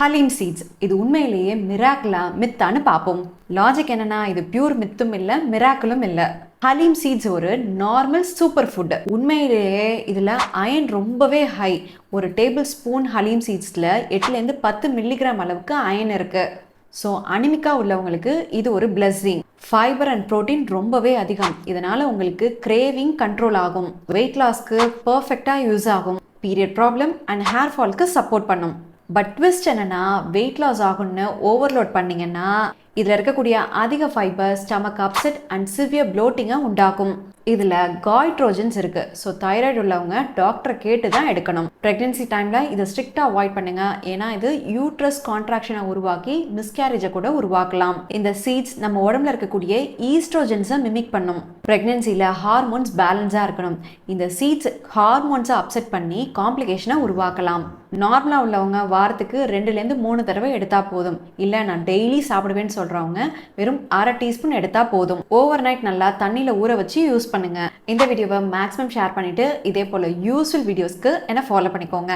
Haleem seeds இது உண்மையிலேயே மிராக்கிளா மித்தான்னு பார்ப்போம். லாஜிக் என்னன்னா, இது பியூர் மித்தும் இல்லை, மிராக்கிளும் இல்லை. ஹலீம் சீட்ஸ் ஒரு நார்மல் சூப்பர் ஃபுட். உண்மையிலேயே இதில் அயன் ரொம்பவே ஹை. ஒரு டேபிள் ஸ்பூன் ஹலீம் சீட்ஸில் 8லேருந்து 10 மில்லிகிராம் அளவுக்கு அயன் இருக்கு. ஸோ அனிமிக்கா உள்ளவங்களுக்கு இது ஒரு பிளஸ்ஸிங். ஃபைபர் அண்ட் ப்ரோட்டீன் ரொம்பவே அதிகம். இதனால் உங்களுக்கு கிரேவிங் கண்ட்ரோல் ஆகும். வெயிட் லாஸ்க்கு பர்ஃபெக்டாக யூஸ் ஆகும். பீரியட் ப்ராப்ளம் அண்ட் ஹேர் ஃபால்க்கு சப்போர்ட் பண்ணும். பட் ட்விஸ்ட் என்னன்னா, வெயிட் லாஸ் ஆகும்னு ஓவர்லோட் பண்ணிங்கன்னா இதில் இருக்கக்கூடிய அதிக fibre stomach upset and severe ப்ளோட்டிங்கை உண்டாக்கும். இதில் காய்ட்ரோஜன்ஸ் இருக்குது. ஸோ தைராய்டு உள்ளவங்க டாக்டரை கேட்டு தான் எடுக்கணும். ப்ரெக்னென்சி டைமில் இதை ஸ்ட்ரிக்டாக அவாய்ட் பண்ணுங்கள். ஏன்னா இது யூட்ரஸ் கான்ட்ராக்ஷனை உருவாக்கி மிஸ்கேரேஜை கூட உருவாக்கலாம். இந்த சீட்ஸ் நம்ம உடம்புல இருக்கக்கூடிய ஈஸ்ட்ரோஜன்ஸை மிமிக் பண்ணும். ப்ரெக்னென்சியில் ஹார்மோன்ஸ் பேலன்ஸாக இருக்கணும். இந்த சீட்ஸ் ஹார்மோன்ஸை அப்செட் பண்ணி காம்ப்ளிகேஷனை உருவாக்கலாம். நார்மலாக உள்ளவங்க வாரத்துக்கு 2லேருந்து 3 தடவை எடுத்தால் போதும். இல்லை நான் டெய்லி சாப்பிடுவேன்னு சொல்கிறவங்க வெறும் 1/2 டீஸ்பூன் எடுத்தால் போதும். ஓவர் நைட் நல்லா தண்ணியில் ஊற வச்சு யூஸ் பண்ணுங்கள். இந்த வீடியோவை மேக்ஸிமம் ஷேர் பண்ணிவிட்டு இதே போல் யூஸ்ஃபுல் வீடியோஸ்க்கு என்ன ஃபாலோ பண்ணிக்கோங்க.